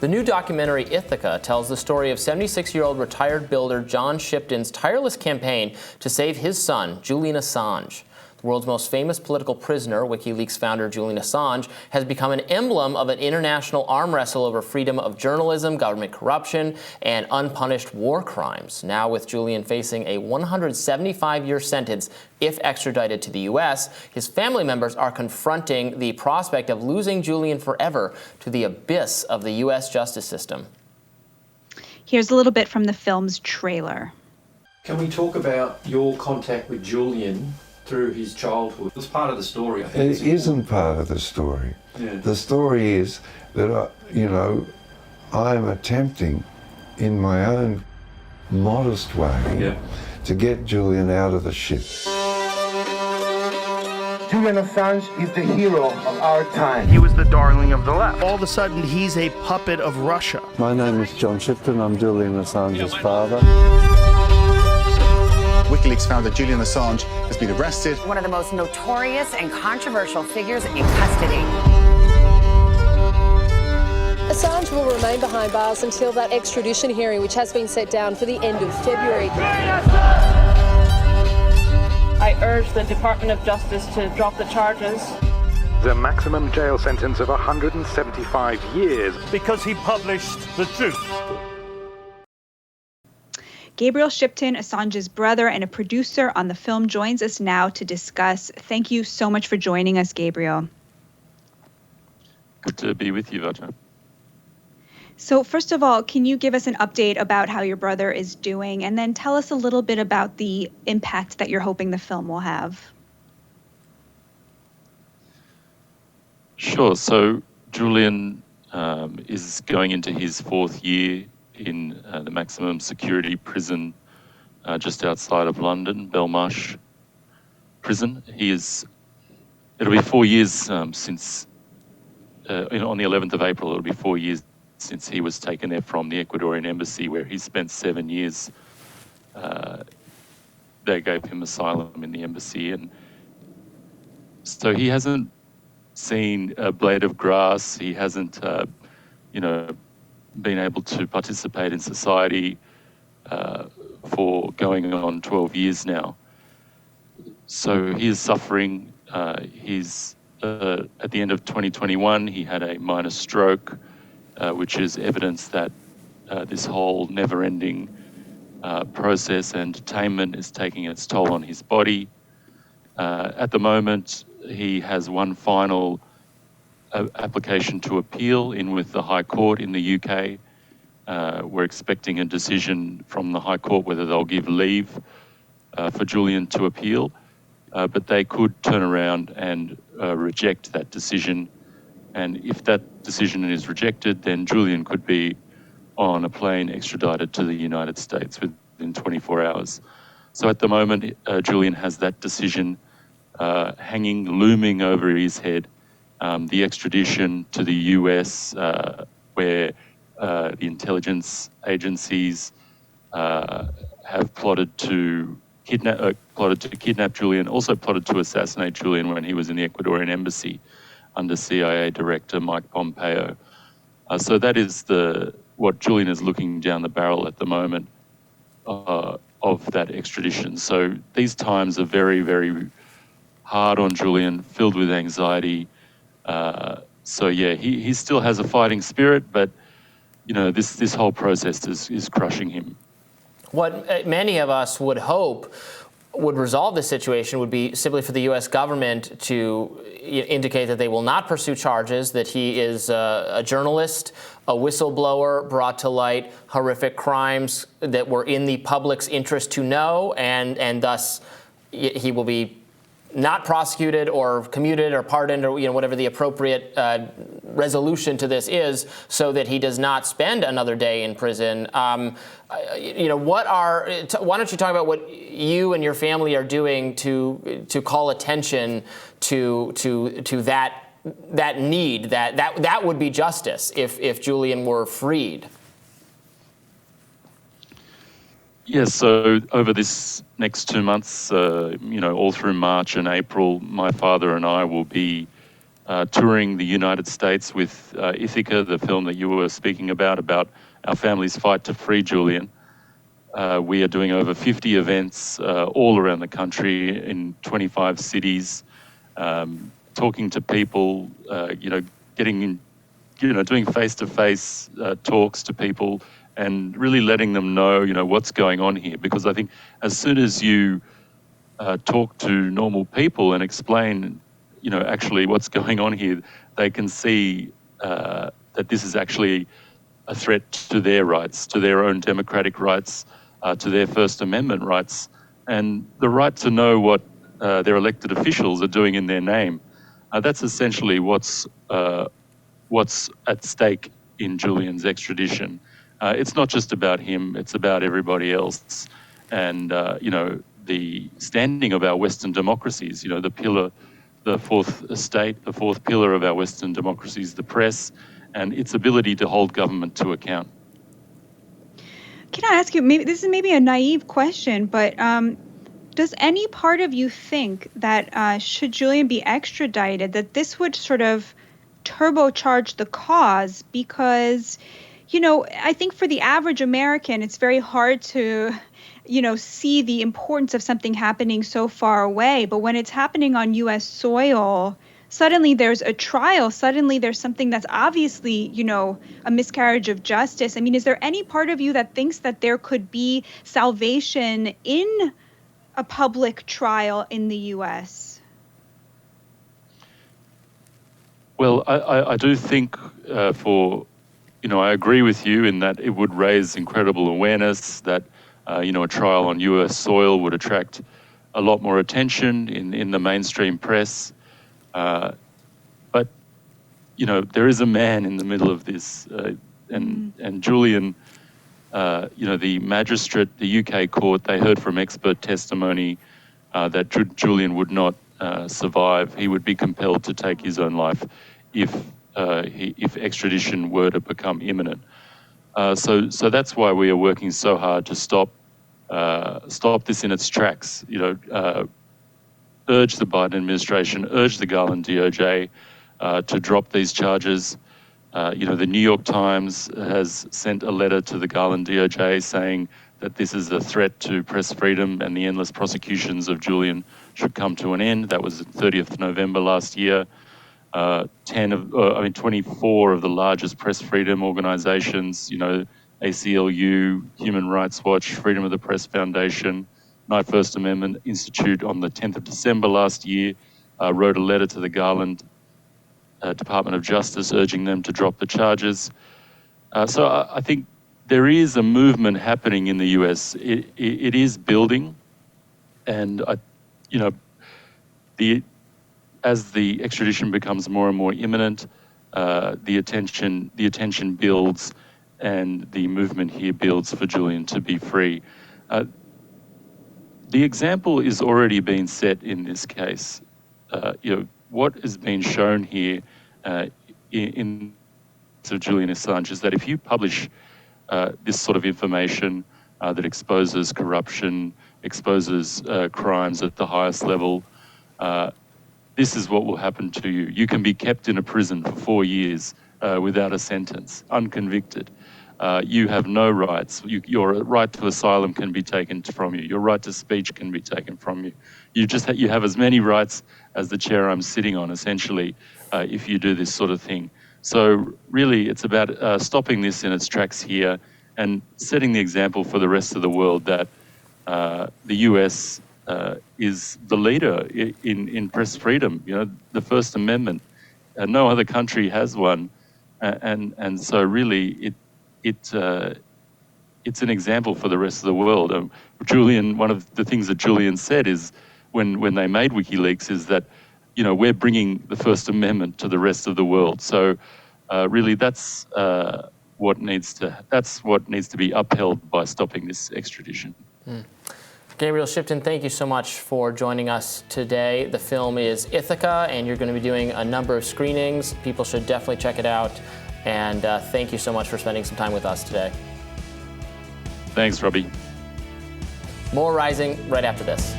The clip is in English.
The new documentary Ithaca tells the story of 76-year-old retired builder John Shipton's tireless campaign to save his son, Julian Assange. The world's most famous political prisoner, WikiLeaks founder Julian Assange, has become an emblem of an international arm wrestle over freedom of journalism, government corruption, and unpunished war crimes. Now, with Julian facing a 175-year sentence if extradited to the U.S., his family members are confronting the prospect of losing Julian forever to the abyss of the U.S. justice system. Here's a little bit from the film's trailer. Can we talk about your contact with Julian through his childhood? It's part of the story, I think. It isn't part of the story. Yeah. The story is that, I'm attempting in my own modest way to get Julian out of the ship. Julian Assange is the hero of our time. He was the darling of the left. All of a sudden, he's a puppet of Russia. My name is John Shipton. I'm Julian Assange's father. WikiLeaks found that Julian Assange has been arrested. One of the most notorious and controversial figures in custody. Assange will remain behind bars until that extradition hearing, which has been set down for the end of February. I urge the Department of Justice to drop the charges. The maximum jail sentence of 175 years. Because he published the truth. Gabriel Shipton, Assange's brother and a producer on the film, joins us now to discuss. Thank you so much for joining us, Gabriel. Good to be with you, Vaja. So first of all, can you give us an update about how your brother is doing, and then tell us a little bit about the impact that you're hoping the film will have? Sure. So Julian is going into his fourth year in the maximum security prison just outside of London, Belmarsh prison. It'll be 4 years since, on the 11th of April, it'll be 4 years since he was taken there from the Ecuadorian embassy, where he spent 7 years. They gave him asylum in the embassy. And so he hasn't seen a blade of grass. He hasn't, been able to participate in society for going on 12 years now. So he is suffering. At the end of 2021, he had a minor stroke, which is evidence that this whole never-ending process and detainment is taking its toll on his body. At the moment, he has one final application to appeal in with the High Court in the UK. We're expecting a decision from the High Court whether they'll give leave for Julian to appeal, but they could turn around and reject that decision. And if that decision is rejected, then Julian could be on a plane extradited to the United States within 24 hours. So at the moment, Julian has that decision looming over his head. The extradition to the US, where the intelligence agencies have plotted to kidnap Julian, also plotted to assassinate Julian when he was in the Ecuadorian embassy under CIA Director Mike Pompeo. So that is what Julian is looking down the barrel at the moment of that extradition. So these times are very, very hard on Julian, filled with anxiety. He still has a fighting spirit, but this whole process is crushing him. What many of us would hope would resolve this situation would be simply for the U.S. government to indicate that they will not pursue charges, that he is a journalist, a whistleblower, brought to light horrific crimes that were in the public's interest to know, and thus he will be not prosecuted or commuted or pardoned or whatever the appropriate resolution to this is, so that he does not spend another day in prison. Why don't you talk about what you and your family are doing to call attention to that need, that would be justice if Julian were freed? Yes, so over this next 2 months, all through March and April, my father and I will be touring the United States with Ithaca, the film that you were speaking about our family's fight to free Julian. We are doing over 50 events all around the country in 25 cities, talking to people, doing face-to-face talks to people and really letting them know, what's going on here. Because I think as soon as you talk to normal people and explain, actually what's going on here, they can see that this is actually a threat to their rights, to their own democratic rights, to their First Amendment rights, and the right to know what their elected officials are doing in their name. That's essentially what's at stake in Julian's extradition. It's not just about him, it's about everybody else. And, the standing of our Western democracies, the fourth estate, the fourth pillar of our Western democracies, the press, and its ability to hold government to account. Can I ask you, this is maybe a naive question, but does any part of you think that should Julian be extradited, that this would sort of turbocharge the cause? Because, I think for the average American, it's very hard to, see the importance of something happening so far away. But when it's happening on U.S. soil, suddenly there's a trial. Suddenly there's something that's obviously, a miscarriage of justice. I mean, is there any part of you that thinks that there could be salvation in a public trial in the U.S.? Well, I do think I agree with you in that it would raise incredible awareness, that a trial on US soil would attract a lot more attention in the mainstream press. But, there is a man in the middle of this, and Julian, the magistrate, the UK court, they heard from expert testimony that Julian would not survive. He would be compelled to take his own life if extradition were to become imminent. So that's why we are working so hard to stop this in its tracks. Urge the Biden administration, urge the Garland DOJ to drop these charges. The New York Times has sent a letter to the Garland DOJ saying that this is a threat to press freedom and the endless prosecutions of Julian should come to an end. That was 30th November last year. 24 of the largest press freedom organizations, ACLU, Human Rights Watch, Freedom of the Press Foundation, Knight First Amendment Institute on the 10th of December last year, wrote a letter to the Garland Department of Justice urging them to drop the charges. So I think there is a movement happening in the US. It is building, and as the extradition becomes more and more imminent, the attention builds, and the movement here builds for Julian to be free. The example is already being set in this case. What has been shown here in of Julian Assange is that if you publish this sort of information that exposes corruption, exposes crimes at the highest level, this is what will happen to you. You can be kept in a prison for 4 years without a sentence, unconvicted. You have no rights. Your right to asylum can be taken from you. Your right to speech can be taken from you. You have as many rights as the chair I'm sitting on, essentially, if you do this sort of thing. So really, it's about stopping this in its tracks here and setting the example for the rest of the world that the US is the leader in press freedom. The First Amendment. No other country has one, and so really it's an example for the rest of the world. Julian, one of the things that Julian said is when they made WikiLeaks is that we're bringing the First Amendment to the rest of the world. So really, that's what needs to be upheld by stopping this extradition. Gabriel Shipton, thank you so much for joining us today. The film is Ithaca, and you're going to be doing a number of screenings. People should definitely check it out. And thank you so much for spending some time with us today. Thanks, Robbie. More Rising right after this.